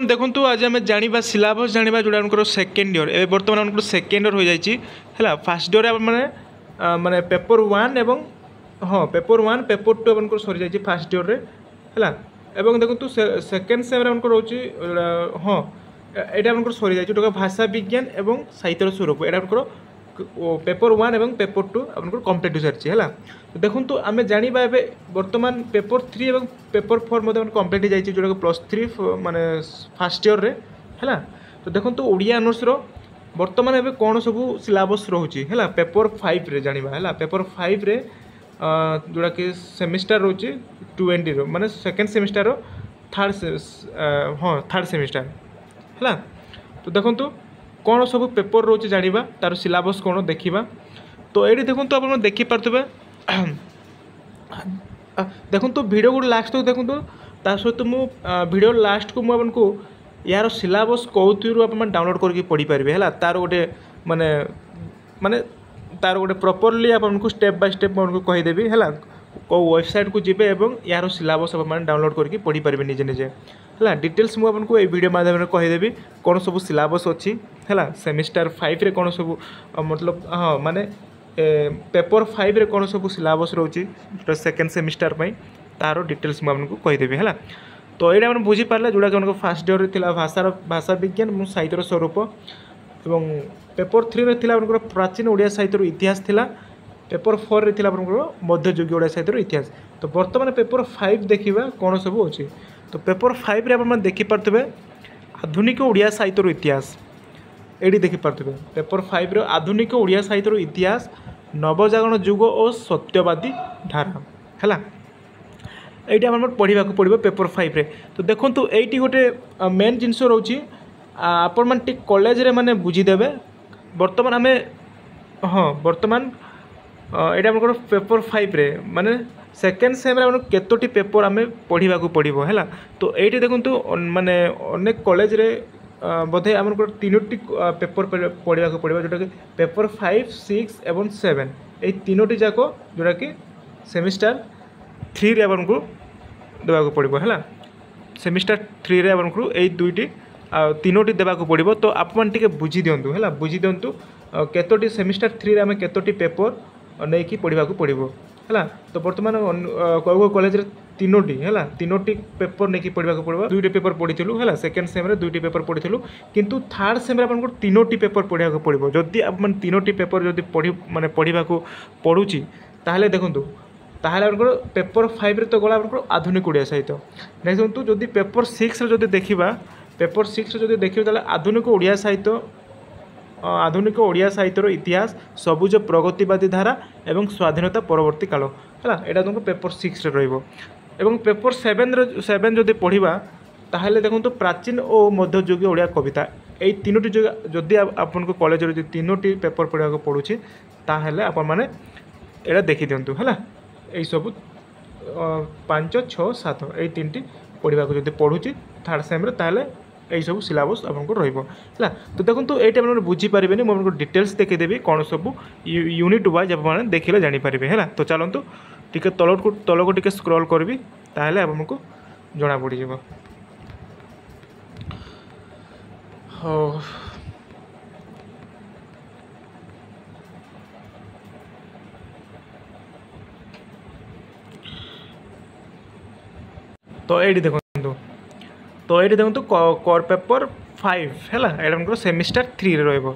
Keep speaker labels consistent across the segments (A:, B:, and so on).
A: देखो आज आम जाना सिलेबस जाना जोड़ा सेकेंड इयर ए बर्तमान सेकेंड इयर हो जाए फास्ट इयर मैंने माने पेपर 1 एवं हाँ पेपर 1 पेपर 2 आपको सरी जाइए फास्ट इयर है एवं देखो सेकेंड सेम रोचे हाँ यहाँ आपको सरी जाए भाषा विज्ञान एवं साहित्य स्वरूप यहाँ पेपर 1 एवं पेपर 2 आपको कम्प्लीट हो सारी है देखो आम जाना बर्तमान पेपर 3 एवं पेपर 4 कम्प्लीट हो जाए जोटा +3 माने फास्ट इयर है तो देखो ओडिया ऑनर्स बर्तमान एवं कौन सब सिलेबस रोचे है पेपर 5 रे जाना है पेपर 5 रे जोड़ा कि सेमिस्टर रोचे 20 माने सेकेंड सेमिस्टर थर्ड सेमिस्टर है तो देखो कौन सब पेपर रोचे जाना तार सिलेबस कौन देखा तो ये देखो तो आप देखिपे देखो तो वीडियो को लास्ट तक देखो ता सहित मु वीडियो लास्ट को मुझको यार सिलेबस कौन आप डाउनलोड करके पढ़ी पारे है तार गोटे माने माने तार गोटे प्रॉपर्ली आपको स्टेप बाय स्टेप मुझको कहीदेवी है कौ वेबसाइट को जीवे एवं यार सिलेबस आप डाउनलोड करके पढ़ी पारे निजे निजे है डिटेल्स मुझको ये वीडियो माध्यम कहीदेवी कौन सब सिलेबस अच्छी है सेमिस्टर 5 रे कौन सब मतलब हाँ माने पेपर 5 रे कौन सब सिलेबस रोचे सेकेंड सेमिस्टर तार डिटेल्स मुझको कहीदेवी है तो ये बुझीपारे जोड़ा कि फास्ट इयर थी भाषा विज्ञान और साहित्य स्वरूप एवं पेपर 3 रे थिला प्राचीन ओडिया साहित्य इतिहास थिला पेपर 4 रे थिला मध्ययुगीय ओडिया साहित्य इतिहास तो बर्तमान पेपर 5 देखा कौन सब अच्छी तो पेपर 5 रे आप देखिपे आधुनिक ओडिया साहित्य इतिहास ये देखिपे पेपर 5 रे आधुनिक ओडिया साहित्य इतिहास नवजागरण युग और सत्यवादी धारा है ये आम पढ़ा पड़ो पेपर 5 रे तो देखो ये गोटे मेन जिनस रोचे आपण मैंने कॉलेज रे माने बुझीदेवे बर्तमान आम हाँ बर्तमान यहाँ पेपर 5 रे माने सेकेंड सेम केतोटी पेपर आम पढ़ा पड़ो है तो ये देखो माने अनेक कॉलेज रे बोधे आम 3टी पेपर पढ़ा पड़ो जोटा कि पेपर 5, 6 एवं 7 ये 3टी जाक जोटा कि सेमिस्टर 3 रे आपको देवाक पड़ो है सेमिस्टर 3 रे आपको यही 2टी 3टी देवाक पड़ो तो आपने बुझी दिंतु है बुझी दिंतु केतोटी सेमिस्टर 3 रे आम केतोटी पेपर नहीं कि पढ़ा पड़ो है तो बर्तमान कौ कॉलेज रे 3टी है 3टी पेपर नहीं कि पढ़ा पड़ो 2टी पेपर पढ़ी है सेकेंड सेम रे 2टी पेपर पढ़ी किंतु थर्ड सेम रे आपको 3टी पेपर पढ़ा पड़ो जदि आप 3टी पेपर जब पढ़ी माने पढ़ा पड़ुची ताहले देखंतु ताहले आपको पेपर 5 रे तो गला आपको आधुनिक ओडिया साहित्य देखो जदि पेपर 6 रे जदि देखिबा पेपर 6 रे जदि देखिबा ताहले आधुनिक ओडिया साहित्यर इतिहास सबुज प्रगतिवादी धारा एवं स्वाधीनता परवर्ती काल है यहाँ तुमको पेपर 6 रे रहिबो एवं पेपर 7 जदि पढ़ा ताहले देखो प्राचीन और मध्ययुगीय ओडिया कविता यही 3टी जदि आपन कॉलेज रे 3टी पेपर पढ़ा पड़ुछि ताहले आपण माने एटा देखि दियंतु है यही सब 5, 6, 7 यही 3टी पढ़ा जब पढ़ुछि थर्ड सेम रे ताहले यही सब सिलेबस आपको रहा तो देखो तो ये मैंने बुझीपारे मुझे डिटेल्स देखीदेवी कौन सब यूनिट वाइज आप देखिले जानीपारे है तो चलतु टी तल को टे स्क्रॉल करी ताहले आपको जना पड़ जा तो ये देखो तो ये देखो कोर पेपर 5 है यहाँ सेमिस्टर 3 रे रहिबो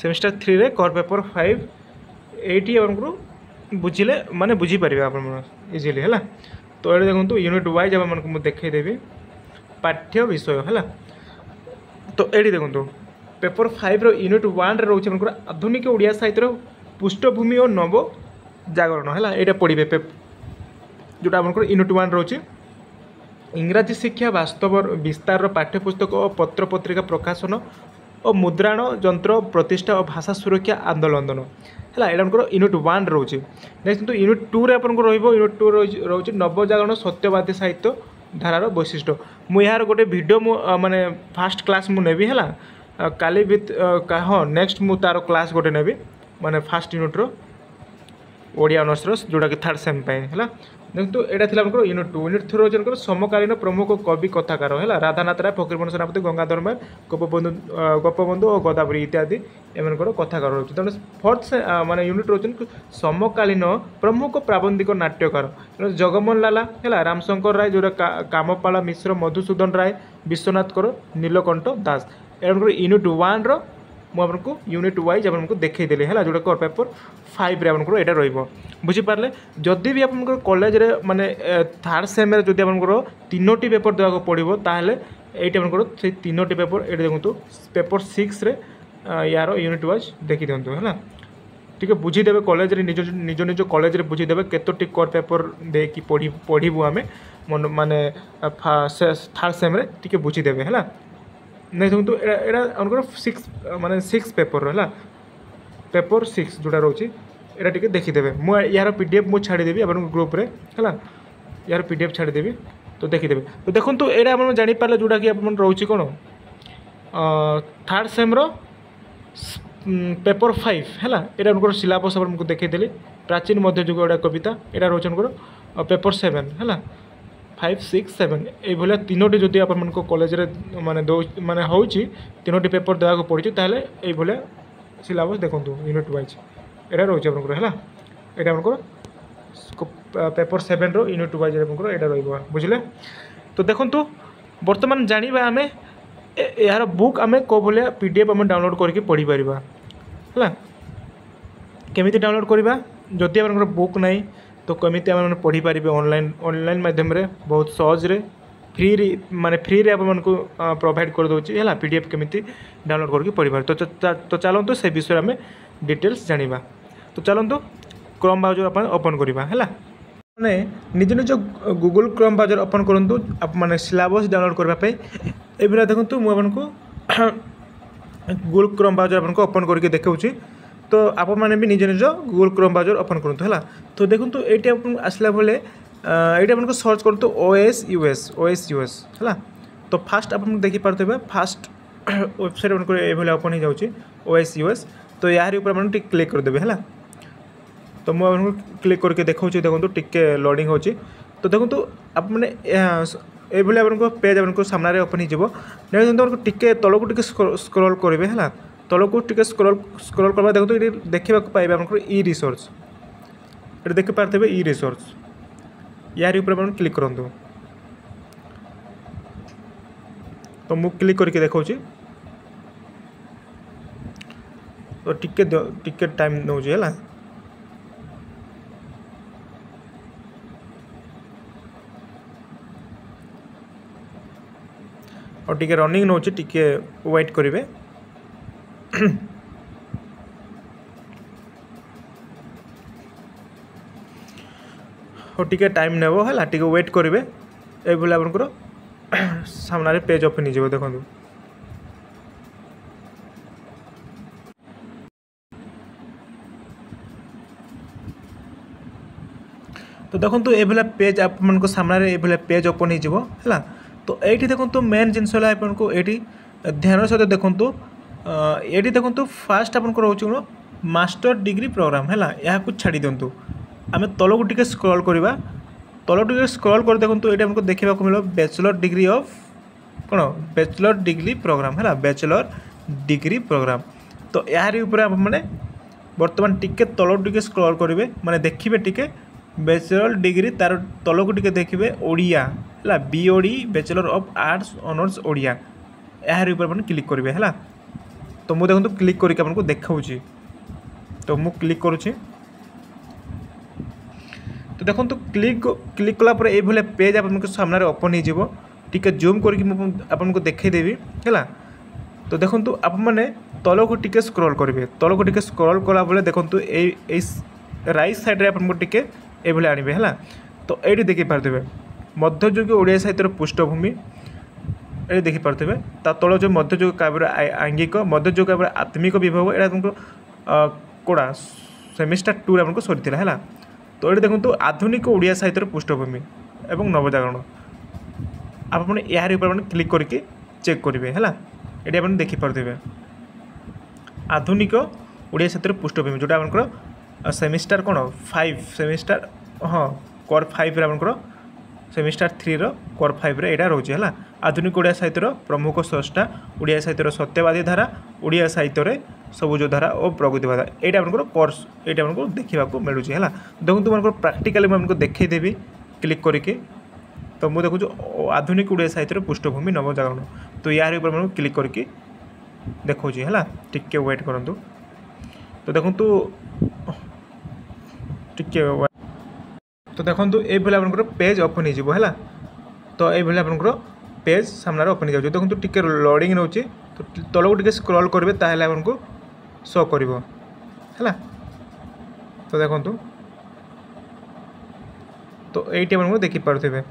A: सेमिस्टर 3 रे कोर पेपर 5 एटी आपको बुझिले माने बुझीपारे आप इजिली है तो ये देखो यूनिट वाइज आपको देखईदेवी पाठ्य विषय है तो ये देखो पेपर 5 रो यूनिट 1 रे रोचे आधुनिक ओडिया साहित्य पृष्ठभूमि और नव जागरण है यहाँ पढ़े जोटा आपको यूनिट 1 रोचे इंग्राजी शिक्षा वास्तव विस्तार पाठ्यपुस्तक और पत्र पत्रिका प्रकाशन और मुद्राण जंत्र प्रतिष्ठा और भाषा सुरक्षा आंदोलन है यहाँ यूनिट 1 रोचे नेक्स्ट यूनिट 2 रे आपको यूनिट 2 रोचे नवजागरण सत्यवादी साहित्य धारार वैशिष्ट्य मुझे गोटे वीडियो माने फास्ट क्लास मुझे है काली विथ हाँ नेक्स्ट मु तार क्लास गोटे नेबी माने फास्ट यूनिट रो ओडिया ऑनर्स जोटा कि थर्ड सेम है देखो एटा थिला हमको यूनिट 2 रोजन समकालीन प्रमुख कवि कथाकार है राधानाथ राय फकीरमोहन सेनापति गंगाधर मेहर गोपबंधु और गोदावरी इत्यादि एम कथाकार रोचे तेनाली फोर्थ माने यूनिट रोचन समकालीन प्रमुख प्राबंधिक नाट्यकार जगमोहन लाला है रामशंकर राय जो कामपाला मिश्र मधुसूदन राय विश्वनाथ कर नीलकंठ दास एम यूनिट 1 रो मुझे यूनिट वाइज आपको देखईदेली है जोटा पेपर 5 रे आपको यहाँ रही बुझीपारे जदि भी आप कॉलेज रे माने थर्ड सेम जो आपंकर 3टी पेपर देवाक पड़ो ताहले ये आपंकर से 3टी पेपर ये देखो पेपर 6 रे यार यूनिट वाइज देखी दिंतु है ठीक है बुझीदेवे कॉलेज रे निज निज निज कॉलेज रे बुझीदेवे केतोटी कोर पेपर देकी पढ़ू आम माने थर्ड सेम रे टिके बुझीदेवे है नहीं देखो यहाँ 6 माने 6 पेपर है पेपर 6 जोटा रोचे यहाँ टी देखीदे मुझे यार पीडीएफ मुझे छाड़देवी आप ग्रुप रे है यार पीडीएफ छाड़देवी तो देखीदे तो देखो यहाँ आप जापारे जोटा कि रोचे कौन थर्ड सेम पेपर 5 है यहाँ उनका सिलेबस आपको देखीदेली प्राचीन मध्ययुग गोटा कविता यहाँ रोचे उनका पेपर 7 है 5, 6, 7 ये 3टी जदि आप कॉलेज माने दो माने हो 3टी पेपर देवाक पड़ी ताहले ये सिलेबस देखो यूनिट वाइज यहाँ रोचे आप है यहाँ पेपर 7 रो यूनिट वाइज यहाँ रहा बुझे तो देखो बर्तमान जाना आम यार बुक आम कौ भाया पीडीएफ आम डाउनलोड करके पढ़ी पार है केमी डाउनलोड करवा जदि आप बुक नहीं तो कमी आम पढ़ी पारे ऑनलाइन माध्यम रे बहुत सहजरे फ्री माने फ्री रे आपको प्रोवाइड कर दूँ है पीडीएफ केमी डाउनलोड करके पढ़ी पारे तो चलते से विषय आम डिटेल्स जाना तो चलते क्रोम ब्राउजर अपन ओपन करवा है मैंने निज निज गूगल क्रोम ब्राउजर ओपन करूँ आप माने सिलेबस डाउनलोड करने ये देखो मुझे गूगल क्रोम ब्राउजर आपको ओपन करके देखा तो आप मैंने भी निज निज गूगल क्रोम ब्राउजर ओपन करूँ है तो देखो ये आसला बेले ये आपको सर्च करूँ ओएस यूएस है तो फास्ट आप देखिपारे फास्ट वेबसाइट आपको ये ओपन हो जाऊँगी ओएस यूएस तो यार ऊपर आप क्लिक करदे है तो मुझे क्लिक करके देखा देखो टिके लोडिंग हो तो देखो आप मैंने ये आपको पेज आपको सामने ओपन हो टिके तलू टिके स्क्रॉल करेंगे है तलू टिके स्क्रॉल करवा देखो ये देखा पाइबे आपको ई रिसोर्स ये देखि पारे ई रिसोर्स यार ऊपर आप क्लिक करूँ तो मुझे क्लिक करके देखा तो टिके टाइम नौ है और टिके रनिंग नौ टिके वेट करेंगे और टिके टाइम नेब है टिके वेट करेंगे ये आपंकर सामने पेज ओपन हो देखो तो देखो ये पेज आप सामने ये पेज ओपन हो है तो ये देखो मेन जिनस आपको ये ध्यान सहित देखो ये देखो फास्ट आपको रोचे मास्टर डिग्री प्रोग्राम है यहाँ छाड़ी दिंतु आम तलू टिके स्क्रॉल करवा तलू टिके स्क्रॉल कर देखो ये हमको देखा मिले बैचलर डिग्री ऑफ कौन बैचलर डिग्री प्रोग्राम है बैचलर डिग्री प्रोग्राम तो यार ऊपर आप मैंने बर्तमान टिके तलू टिके स्क्रॉल करेंगे माने देखिए टिके बैचलर डिग्री तार तलू टिके देखिए ओडिया है BOD bachelor of arts honours Odia यार ऊपर आप क्लिक करेंगे है तो मुझे देखो क्लिक करके आपको देखा तो मुझे क्लिक करुँची तो देखो क्लिक कलापर ये पेज आप सामने ओपन हो टिके जूम करके आपको देखईदेवी है तो देखो आप मैंने तल को टिके स्क्रॉल करेंगे तल को टिके स्क्रॉल कला बेले देखो राइट साइड रे आपको टिके ये आणवे है तो ये देखिपारे मध्ययुगीय ओडिया साहित्यर पृष्ठभूमि ये देखिपारे ता तल जो मध्ययुग काव्यर आंगिक मध्ययुग काव्यर आत्मिक विभाग ये तुमको कौड़ा सेमिस्टर 2 आपको सरी है तो ये देखो आधुनिक ओडिया साहित्यर पृष्ठभूमि एवं नवजागरण आप यार ऊपर क्लिक करके चेक करेंगे है ये आप देखिपारे आधुनिक ओडिया साहित्यर पृष्ठभूमि जोटा आपंकर सेमिस्टर कौन 5 सेमिस्टर हाँ कोर 5 आपंकर सेमिस्टर 3 कोर 5 यहाँ रोचे है आधुनिक ओडिया साहित्यर प्रमुख स्रष्टा ओडिया साहित्यर सत्यवादी धारा ओडिया साहित्य सबुज धारा और प्रगति धारा यहाँ आपंकर कोर्स ये आपको देखा मिलूँ है देखो तुम प्राक्टिकली मुझे देखईदेवी क्लिक करके तो मुझे देखो आधुनिक ओडिया साहित्य पृष्ठभूमि नवजागरण तो यार ऊपर क्लिक करके देखा है टिके वेट करूँ तो देखो टिके तो देखो ये आपंकर पेज ओपन हो तो ये आपंकर पेज सामने ओपन हो देखो टिके लोडिंग रोचे तो तलू टिके स्क्रॉल करेंगे ताहले आपको शो कर तो देखो तो ये देखिपारे